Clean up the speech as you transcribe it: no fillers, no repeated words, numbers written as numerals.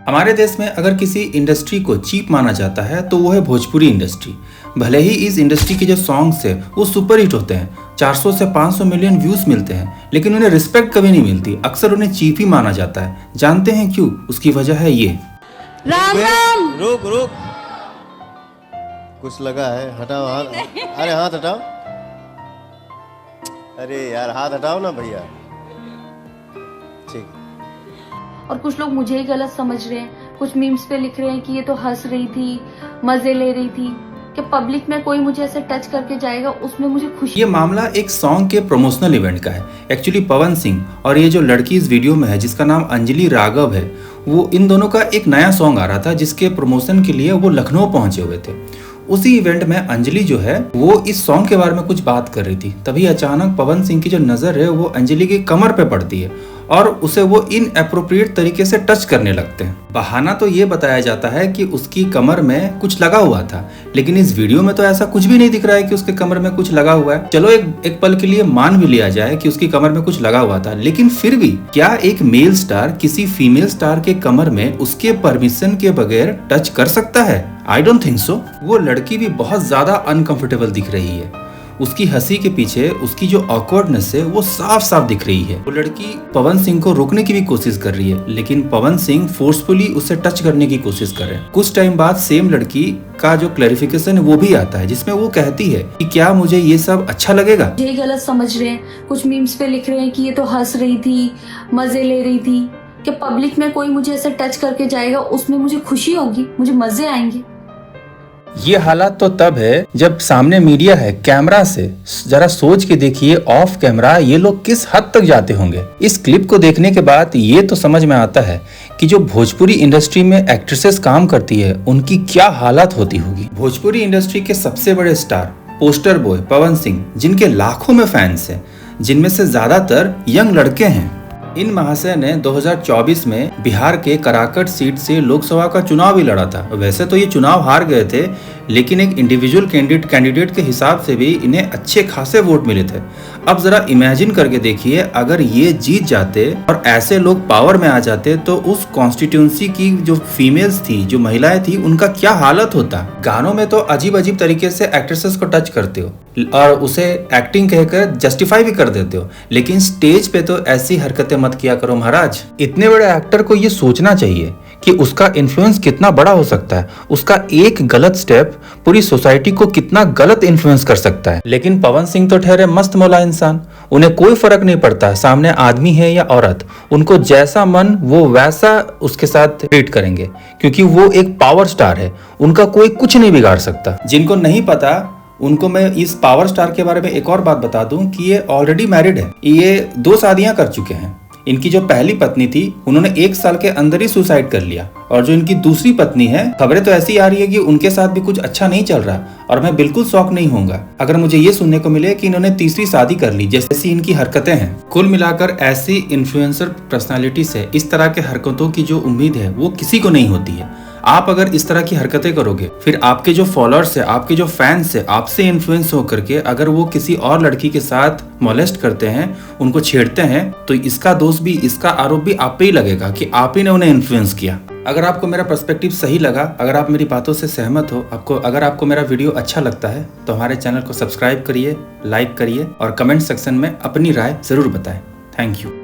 हमारे देश में अगर किसी इंडस्ट्री को चीप माना जाता है तो वो है भोजपुरी इंडस्ट्री। भले ही इस इंडस्ट्री के जो सॉन्ग्स है वो सुपर हिट होते हैं, 400 से 500 मिलियन व्यूज मिलते हैं, लेकिन उन्हें रिस्पेक्ट कभी नहीं मिलती। अक्सर उन्हें चीप ही माना जाता है। जानते हैं क्यों? उसकी वजह है ये। राम राम। रुक रुक, कुछ लगा है, हटाओ हाथ। अरे हाथ हटाओ। अरे यार हाथ हटाओ ना भैया। ठीक। और कुछ लोग मुझे ही गलत समझ रहे हैं, कुछ मीम्स पे लिख रहे हैं कि ये तो हंस रही थी, मजे ले रही थी, कि पब्लिक में कोई मुझे ऐसे टच करके जाएगा उसमें मुझे खुशी। ये मामला एक सॉन्ग के प्रमोशनल इवेंट का है। एक्चुअली पवन सिंह और ये जो लड़की इस वीडियो में है जिसका नाम अंजलि राघव है, वो इन दोनों का एक नया सॉन्ग आ रहा था जिसके प्रमोशन के लिए वो लखनऊ पहुंचे हुए थे। उसी इवेंट में अंजलि जो है वो इस सॉन्ग के बारे में कुछ बात कर रही थी। तभी अचानक पवन सिंह की जो नजर है वो अंजलि की कमर पे पड़ती है और उसे वो इनएप्रोप्रिएट तरीके से टच करने लगते हैं। बहाना तो ये बताया जाता है कि उसकी कमर में कुछ लगा हुआ था, लेकिन इस वीडियो में तो ऐसा कुछ भी नहीं दिख रहा है कि उसके कमर में कुछ लगा हुआ है। चलो एक पल के लिए मान भी लिया जाए कि उसकी कमर में कुछ लगा हुआ था, लेकिन फिर भी क्या एक मेल स्टार किसी फीमेल स्टार के कमर में उसके परमिशन के बगैर टच कर सकता है? I don't think so. वो लड़की भी बहुत ज्यादा अनकंफर्टेबल दिख रही है। उसकी हंसी के पीछे उसकी जो ऑकवर्डनेस है वो साफ साफ दिख रही है। वो लड़की पवन सिंह को रोकने की भी कोशिश कर रही है, लेकिन पवन सिंह फोर्सफुली उसे टच करने की कोशिश कर रहे हैं। कुछ टाइम बाद सेम लड़की का जो क्लैरिफिकेशन है वो भी आता है, जिसमें वो कहती है कि क्या मुझे ये सब अच्छा लगेगा? मुझे गलत समझ रहे हैं, कुछ मीम्स पे लिख रहे हैं कि ये तो हंस रही थी, मजे ले रही थी, कि पब्लिक में कोई मुझे ऐसे टच करके जाएगा उसमें मुझे खुशी होगी, मुझे मजे आएंगे। ये हालात तो तब है जब सामने मीडिया है। कैमरा से जरा सोच के देखिए, ऑफ कैमरा ये लोग किस हद तक जाते होंगे। इस क्लिप को देखने के बाद ये तो समझ में आता है कि जो भोजपुरी इंडस्ट्री में एक्ट्रेसेस काम करती है उनकी क्या हालत होती होगी। भोजपुरी इंडस्ट्री के सबसे बड़े star poster boy Pawan Singh, जिनके लाखों में फैंस हैं, जिनमें से ज्यादातर यंग लड़के हैं। इन महाशय ने 2024 में बिहार के कराकट सीट से लोकसभा का चुनाव भी लड़ा था। वैसे तो ये चुनाव हार गए थे, लेकिन एक इंडिविजुअल कैंडिडेट के हिसाब से भी इन्हें अच्छे खासे वोट मिले थे। अब जरा इमेजिन करके देखिए, अगर ये जीत जाते और ऐसे लोग पावर में आ जाते तो उस कॉन्स्टिट्यूंसी की जो फीमेल्स थी, जो महिलाएं थी, उनका क्या हालत होता। गानों में तो अजीब अजीब तरीके से एक्ट्रेसेस को टच करते हो और उसे एक्टिंग कहकर जस्टिफाई भी कर देते हो, लेकिन स्टेज पे तो ऐसी हरकतें मत किया करो महाराज। इतने बड़े एक्टर को ये सोचना चाहिए कि उसका इन्फ्लुएंस कितना बड़ा हो सकता है। उसका एक गलत स्टेप पूरी सोसाइटी को कितना गलत इन्फ्लुएंस कर सकता है। लेकिन पवन सिंह तो ठहरे मस्त मौला इंसान, उन्हें कोई फर्क नहीं पड़ता सामने आदमी है या औरत। उनको जैसा मन वो वैसा उसके साथ ट्रीट करेंगे, क्योंकि वो एक पावर स्टार है। उनका कोई कुछ नहीं बिगाड़ सकता। जिनको नहीं पता उनको मैं इस पावर स्टार के बारे में एक और बात बता दूं कि ये ऑलरेडी मैरिड है। ये 2 शादियां कर चुके हैं। इनकी जो पहली पत्नी थी उन्होंने 1 साल के अंदर ही सुसाइड कर लिया, और जो इनकी दूसरी पत्नी है, खबरें तो ऐसी आ रही है कि उनके साथ भी कुछ अच्छा नहीं चल रहा। और मैं बिल्कुल शॉक नहीं होऊंगा अगर मुझे ये सुनने को मिले कि इन्होंने तीसरी शादी कर ली, जैसी इनकी हरकतें हैं। कुल मिलाकर ऐसी इन्फ्लुएंसर पर्सनालिटी से इस तरह के हरकतों की जो उम्मीद है वो किसी को नहीं होती है। आप अगर इस तरह की हरकतें करोगे, फिर आपके जो फॉलोअर्स है, आपके जो फैंस है, आपसे इन्फ्लुएंस होकर के अगर वो किसी और लड़की के साथ मोलेस्ट करते हैं, उनको छेड़ते हैं, तो इसका दोष भी, इसका आरोप भी आप पे ही लगेगा कि आप ही ने उन्हें इन्फ्लुएंस किया। अगर आपको मेरा पर्सपेक्टिव सही लगा, अगर आप मेरी बातों से सहमत हो, अगर आपको मेरा वीडियो अच्छा लगता है, तो हमारे चैनल को सब्सक्राइब करिए, लाइक करिए और कमेंट सेक्शन में अपनी राय जरूर बताएं। Thank you.